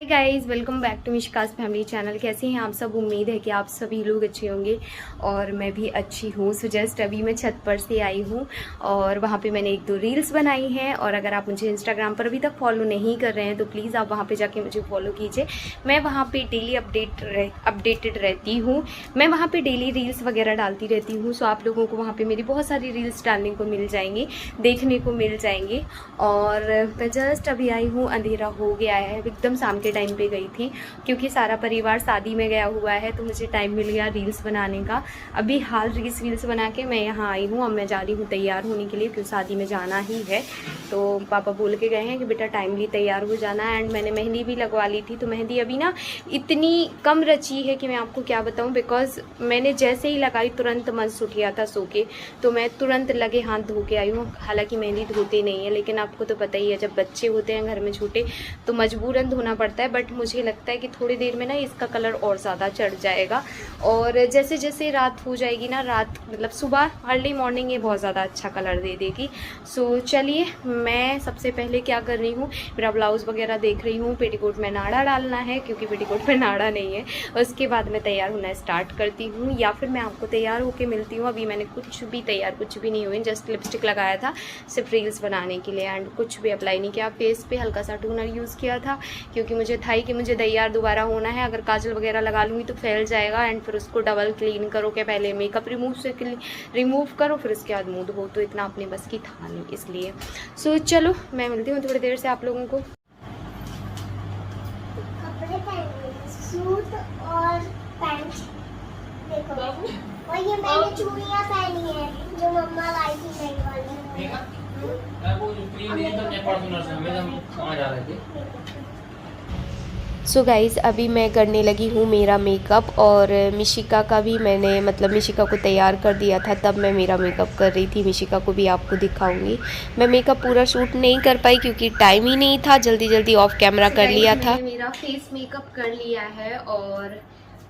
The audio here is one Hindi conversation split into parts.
Guys welcome back to Mishka's family channel. कैसे हैं आप सब? उम्मीद है कि आप सभी लोग अच्छे होंगे और मैं भी अच्छी हूँ। सो जस्ट अभी मैं छत पर से आई हूँ और वहाँ पे मैंने एक दो रील्स बनाई हैं। और अगर आप मुझे इंस्टाग्राम पर अभी तक फॉलो नहीं कर रहे हैं तो प्लीज़ आप वहाँ पे जाके मुझे फॉलो कीजिए। मैं वहाँ पे डेली अपडेटेड रहती हूँ। मैं वहाँ पर डेली रील्स वगैरह डालती रहती हूँ। सो आप लोगों को वहाँ पर मेरी बहुत सारी रील्स डालने को मिल जाएंगी, देखने को मिल जाएंगी। और मैं जस्ट अभी आई हूँ, अंधेरा हो गया है, एकदम शाम के टाइम पे गई थी क्योंकि सारा परिवार शादी में गया हुआ है तो मुझे टाइम मिल गया रील्स बनाने का। अभी हाल रील्स बना के मैं यहाँ आई हूँ। अब मैं जा रही हूँ तैयार होने के लिए क्योंकि शादी में जाना ही है। तो पापा बोल के गए हैं कि बेटा टाइमली तैयार हो जाना। एंड मैंने मेहंदी भी लगवा ली थी। तो मेहंदी अभी ना इतनी कम रची है कि मैं आपको क्या बताऊँ, बिकॉज मैंने जैसे ही लगाई तुरंत मन उठ गया था सो के, तो मैं तुरंत लगे हाथ धो के आई हूँ। हालांकि मेहंदी धोते नहीं है, लेकिन आपको तो पता ही है जब बच्चे होते हैं घर में छोटे तो मजबूरन धोना पड़ता है। बट मुझे लगता है कि थोड़ी देर में ना इसका कलर और ज़्यादा चढ़ जाएगा। और जैसे जैसे रात हो जाएगी ना, रात मतलब सुबह अर्ली मॉर्निंग ये बहुत ज़्यादा अच्छा कलर दे देगी। सो चलिए, मैं सबसे पहले क्या कर रही हूँ, मेरा ब्लाउज़ वगैरह देख रही हूँ। पेटीकोट में नाड़ा डालना है क्योंकि पेटीकोट में नाड़ा नहीं है। उसके बाद मैं तैयार होना स्टार्ट करती हूँ या फिर मैं आपको तैयार होकर मिलती हूँ। अभी मैंने कुछ भी नहीं हुई, जस्ट लिपस्टिक लगाया था सिर्फ रील्स बनाने के लिए एंड कुछ भी अप्लाई नहीं किया। फेस पे हल्का सा टोनर यूज़ किया था क्योंकि मुझे था ही कि मुझे तैयार दोबारा होना है। अगर काजल वगैरह लगा लूँगी तो फैल जाएगा एंड फिर उसको डबल क्लीन करो के पहले मेकअप रिमूव करो फिर उसके बाद मुँह धो, तो इतना अपने बस की था नहीं इसलिए। सो चलो मैं मिलती हूँ थोड़ी देर से आप लोगों को। कपड़े पहने, सूट और पैंट देखो। और ये मैंने चूड़ियाँ पहनी है जो मम्मा लाई थी नई वाली। वो जो क्रीम है तो नेपाल से हम कहाँ जा रहे थे। सो गाइज़ अभी मैं करने लगी हूँ मेरा मेकअप और मिशिका का भी मैंने मिशिका को तैयार कर दिया था, तब मैं मेरा मेकअप कर रही थी। मिशिका को भी आपको दिखाऊंगी। मैं मेकअप पूरा शूट नहीं कर पाई क्योंकि टाइम ही नहीं था, जल्दी जल्दी ऑफ कैमरा कर लिया था। मेरा फेस मेकअप कर लिया है और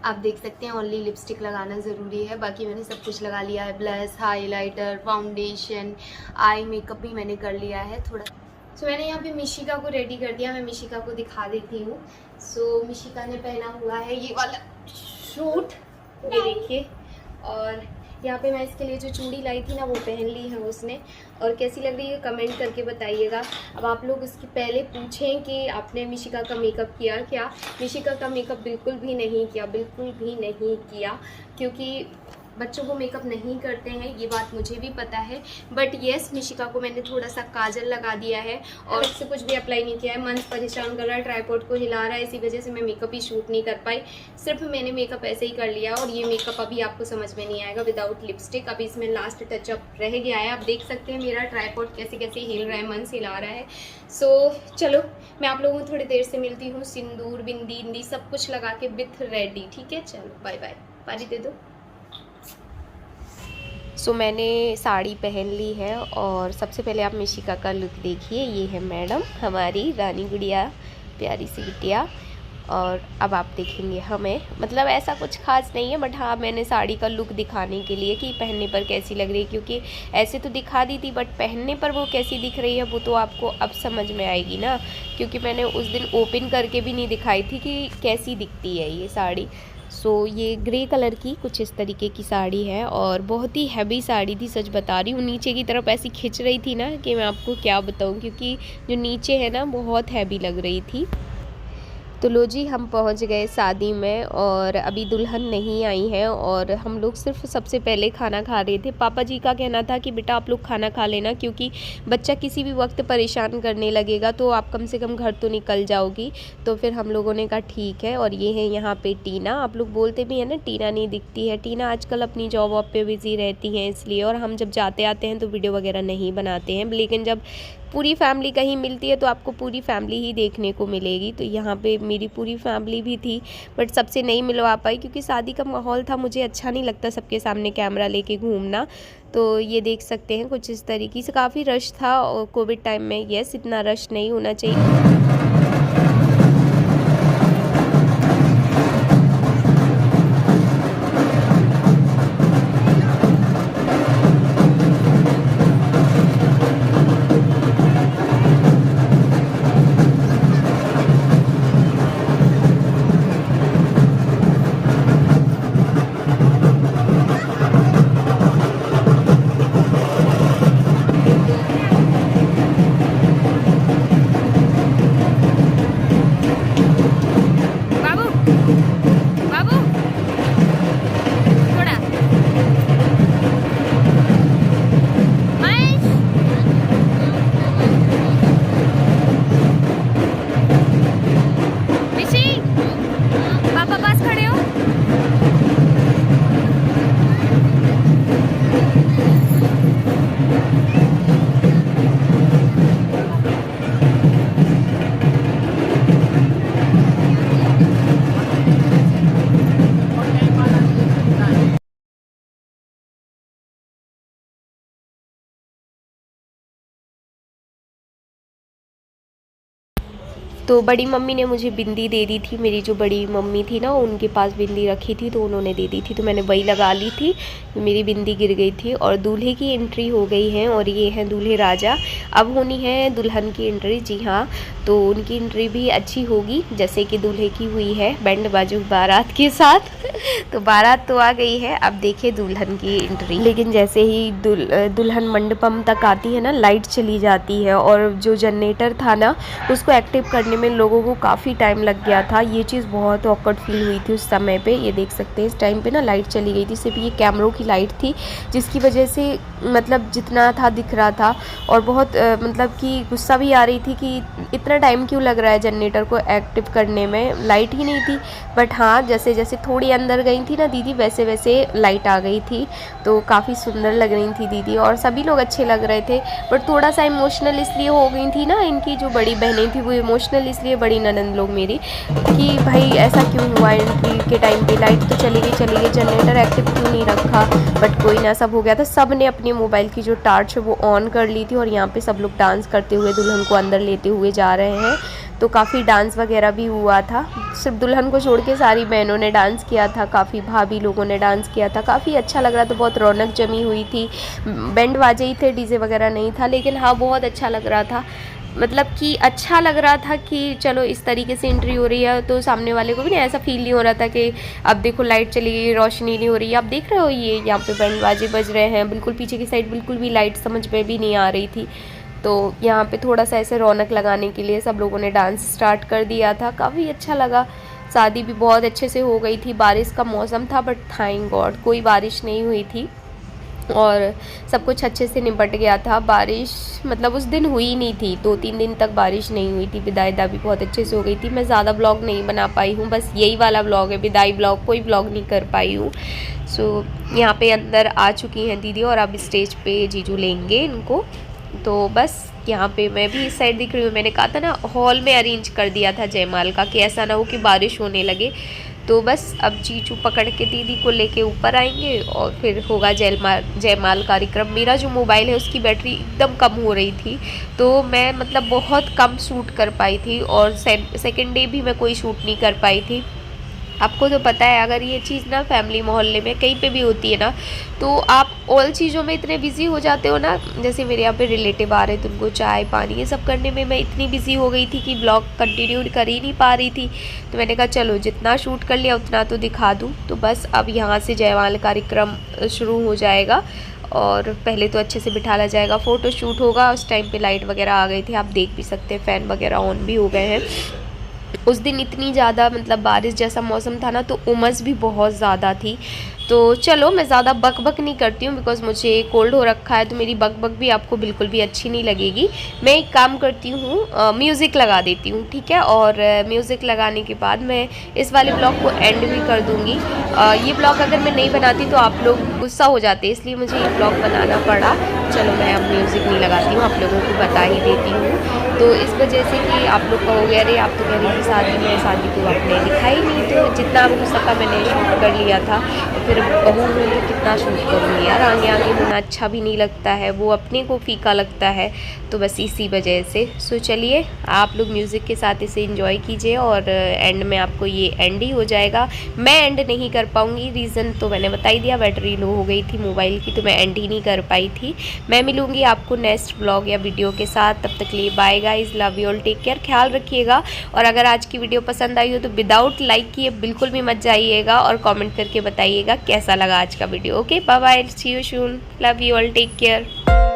आप देख सकते हैं ओनली लिपस्टिक लगाना ज़रूरी है, बाकी मैंने सब कुछ लगा लिया है। Blush, highlighter, foundation, eye makeup भी मैंने कर लिया है थोड़ा। सो मैंने यहाँ पे मिशिका को रेडी कर दिया। मैं मिशिका को दिखा देती हूँ। सो मिशिका ने पहना हुआ है ये वाला सूट, ये देखिए। और यहाँ पे मैं इसके लिए जो चूड़ी लाई थी ना वो पहन ली है उसने। और कैसी लग रही है कमेंट करके बताइएगा। अब आप लोग उसकी पहले पूछें कि आपने मिशिका का मेकअप किया क्या। मिशिका का मेकअप बिल्कुल भी नहीं किया, क्योंकि बच्चों को मेकअप नहीं करते हैं, ये बात मुझे भी पता है। बट येस, मिशिका को मैंने थोड़ा सा काजल लगा दिया है और उससे कुछ भी अप्लाई नहीं किया है। मन परेशान कर रहा है, ट्राइपॉड को हिला रहा है, इसी वजह से मैं मेकअप ही शूट नहीं कर पाई। सिर्फ मैंने मेकअप ऐसे ही कर लिया और ये मेकअप अभी आपको समझ में नहीं आएगा विदाउट लिपस्टिक। अभी इसमें लास्ट टचअप रह गया है। आप देख सकते हैं मेरा ट्राइपॉड कैसे कैसे हिल रहा है, मन से हिला रहा है। सो चलो मैं आप लोगों को थोड़ी देर से मिलती हूँ। सिंदूर, बिंदी सब कुछ लगा के विथ रेडी। ठीक है, चलो बाय बाय। पारी दे दो। सो मैंने साड़ी पहन ली है और सबसे पहले आप मिशिका का लुक देखिए। ये है मैडम हमारी रानी गुड़िया, प्यारी सी बिटिया। और अब आप देखेंगे हमें, मतलब ऐसा कुछ खास नहीं है, बट हाँ मैंने साड़ी का लुक दिखाने के लिए कि पहनने पर कैसी लग रही है, क्योंकि ऐसे तो दिखा दी थी बट पहनने पर वो कैसी दिख रही है वो तो आपको अब समझ में आएगी ना, क्योंकि मैंने उस दिन ओपन करके भी नहीं दिखाई थी कि कैसी दिखती है ये साड़ी। सो ये ग्रे कलर की कुछ इस तरीके की साड़ी है और बहुत ही हैवी साड़ी थी, सच बता रही हूँ। नीचे की तरफ ऐसी खिंच रही थी ना कि मैं आपको क्या बताऊँ, क्योंकि जो नीचे है ना बहुत हैवी लग रही थी। तो लो जी, हम पहुंच गए शादी में और अभी दुल्हन नहीं आई है और हम लोग सिर्फ सबसे पहले खाना खा रहे थे। पापा जी का कहना था कि बेटा आप लोग खाना खा लेना, क्योंकि बच्चा किसी भी वक्त परेशान करने लगेगा तो आप कम से कम घर तो निकल जाओगी। तो फिर हम लोगों ने कहा ठीक है। और ये है यहाँ पे टीना। आप लोग बोलते भी हैं ना टीना नहीं दिखती है, टीना आजकल अपनी जॉब वॉब पे बिज़ी रहती हैं इसलिए। और हम जब जाते आते हैं तो वीडियो वगैरह नहीं बनाते हैं, लेकिन जब पूरी फैमिली कहीं मिलती है तो आपको पूरी फैमिली ही देखने को मिलेगी। तो यहाँ पे मेरी पूरी फैमिली भी थी बट सबसे नहीं मिलवा पाई क्योंकि शादी का माहौल था, मुझे अच्छा नहीं लगता सबके सामने कैमरा लेके घूमना। तो ये देख सकते हैं कुछ इस तरीके से, काफ़ी रश था और कोविड टाइम में यस इतना रश नहीं होना चाहिए। तो बड़ी मम्मी ने मुझे बिंदी दे दी थी, मेरी जो बड़ी मम्मी थी ना उनके पास बिंदी रखी थी तो उन्होंने दे दी थी, तो मैंने वही लगा ली थी। मेरी बिंदी गिर गई थी और दूल्हे की एंट्री हो गई है और ये हैं दूल्हे राजा। अब होनी है दुल्हन की एंट्री। जी हाँ, तो उनकी एंट्री भी अच्छी होगी जैसे कि दूल्हे की हुई है, बैंड बाजू बारात के साथ। तो बारात तो आ गई है, अब देखिए दुल्हन की एंट्री। लेकिन जैसे ही दुल्हन मंडपम तक आती है ना, लाइट चली जाती है और जो जनरेटर था ना उसको एक्टिव करने में लोगों को काफ़ी टाइम लग गया था। ये चीज़ बहुत ऑकवर्ड फील हुई थी उस समय पे। ये देख सकते हैं इस टाइम पे ना लाइट चली गई थी, सिर्फ ये कैमरों की लाइट थी जिसकी वजह से मतलब जितना था दिख रहा था और बहुत मतलब कि गुस्सा भी आ रही थी कि इतना टाइम क्यों लग रहा है जनरेटर को एक्टिव करने में, लाइट ही नहीं थी। बट हाँ, जैसे जैसे थोड़ी अंदर गई थी ना दीदी वैसे वैसे लाइट आ गई थी, तो काफ़ी सुंदर लग रही थी दीदी और सभी लोग अच्छे लग रहे थे। बट थोड़ा सा इमोशनल इसलिए हो गई थी ना, इनकी जो बड़ी बहनें थी वो इमोशनल इसलिए, बड़ी ननंद लोग मेरी, कि भाई ऐसा क्यों हुआ, एंट्री के टाइम पे लाइट तो चली गई जनरेटर एक्टिव क्यों नहीं रखा। बट कोई ना, सब हो गया था। सब ने अपने मोबाइल की जो टार्च है वो ऑन कर ली थी और यहाँ पे सब लोग डांस करते हुए दुल्हन को अंदर लेते हुए जा रहे हैं। तो काफ़ी डांस वगैरह भी हुआ था, सिर्फ दुल्हन को छोड़ के सारी बहनों ने डांस किया था, काफ़ी भाभी लोगों ने डांस किया था, काफ़ी अच्छा लग रहा था, बहुत रौनक जमी हुई थी। बैंड बाजे ही थे, डीजे वगैरह नहीं था, लेकिन हाँ बहुत अच्छा लग रहा था। मतलब कि अच्छा लग रहा था कि चलो इस तरीके से एंट्री हो रही है तो सामने वाले को भी नहीं ऐसा फील नहीं हो रहा था कि अब देखो लाइट चली गई, रोशनी नहीं हो रही है। आप देख रहे हो ये यहाँ पे बैंड बाजे बज रहे हैं, बिल्कुल पीछे की साइड बिल्कुल भी लाइट समझ में भी नहीं आ रही थी। तो यहाँ पे थोड़ा सा ऐसे रौनक लगाने के लिए सब लोगों ने डांस स्टार्ट कर दिया था, काफ़ी अच्छा लगा। शादी भी बहुत अच्छे से हो गई थी, बारिश का मौसम था बट थैंक गॉड कोई बारिश नहीं हुई थी और सब कुछ अच्छे से निपट गया था। बारिश मतलब उस दिन हुई नहीं थी, 2-3 दिन तक बारिश नहीं हुई थी। विदाई भी बहुत अच्छे से हो गई थी। मैं ज़्यादा ब्लॉग नहीं बना पाई हूँ, बस यही वाला ब्लॉग है विदाई ब्लॉग, कोई ब्लॉग नहीं कर पाई हूँ। सो यहाँ पे अंदर आ चुकी हैं दीदी और अब स्टेज पे जीजू लेंगे इनको। तो बस यहाँ पे मैं भी इस साइड दिख रही हूँ। मैंने कहा था ना हॉल में अरेंज कर दिया था जयमाल का कि ऐसा ना हो कि बारिश होने लगे। तो बस अब जीजू पकड़ के दीदी को लेके ऊपर आएंगे और फिर होगा जयमाल कार्यक्रम। मेरा जो मोबाइल है उसकी बैटरी एकदम कम हो रही थी तो मैं मतलब बहुत कम शूट कर पाई थी और सेकेंड डे भी मैं कोई शूट नहीं कर पाई थी। आपको तो पता है अगर ये चीज़ ना फैमिली मोहल्ले में कहीं पे भी होती है ना तो आप ऑल चीज़ों में इतने बिजी हो जाते हो ना। जैसे मेरे यहाँ पे रिलेटिव आ रहे थे, उनको चाय पानी ये सब करने में मैं इतनी बिजी हो गई थी कि ब्लॉग कंटिन्यू कर ही नहीं पा रही थी। तो मैंने कहा चलो जितना शूट कर लिया उतना तो दिखा दूँ। तो बस अब यहाँ से जयमाल कार्यक्रम शुरू हो जाएगा और पहले तो अच्छे से बिठाला जाएगा, फ़ोटो शूट होगा। उस टाइम पे लाइट वगैरह आ गई थी, आप देख भी सकते हैं, फ़ैन वगैरह ऑन भी हो गए हैं। उस दिन इतनी ज़्यादा मतलब बारिश जैसा मौसम था ना तो उमस भी बहुत ज़्यादा थी। तो चलो मैं ज़्यादा बक नहीं करती हूँ बिकॉज़ मुझे कोल्ड हो रखा है तो मेरी बक भी आपको बिल्कुल भी अच्छी नहीं लगेगी। मैं एक काम करती हूँ, म्यूज़िक लगा देती हूँ, ठीक है। और म्यूज़िक लगाने के बाद मैं इस वाले ब्लॉग को एंड भी कर दूँगी। ये ब्लॉग अगर मैं नहीं बनाती तो आप लोग गुस्सा हो जाते, इसलिए मुझे ये ब्लॉग बनाना पड़ा। चलो मैं अब म्यूज़िक नहीं लगाती हूँ, आप लोगों को बता ही देती हूँ। तो इस वजह से कि आप लोग कहोगे अरे आप तो कह रही थी शादी को आपने दिखाई नहीं, तो जितना हो सका मैंने शूट कर लिया था। तो फिर बहू में तो कितना शूट करूँगी यार, आगे होना अच्छा भी नहीं लगता है, वो अपने को फीका लगता है। तो बस इसी वजह से। सो चलिए आप लोग म्यूज़िक के साथ इसे एंजॉय कीजिए और एंड में आपको ये एंड ही हो जाएगा। मैं एंड नहीं कर पाऊँगी, रीज़न तो मैंने बता ही दिया, बैटरी लो हो गई थी मोबाइल की तो मैं एंड ही नहीं कर पाई थी। मैं मिलूँगी आपको नेक्स्ट ब्लॉग या वीडियो के साथ, तब तक लिए bye guys, love you all, take care, ख्याल रखिएगा। और अगर आज की वीडियो पसंद आई हो तो विदाउट लाइक किए बिल्कुल भी मत जाइएगा और कमेंट करके बताइएगा कैसा लगा आज का video. Okay bye bye, see you soon, love you all, take care.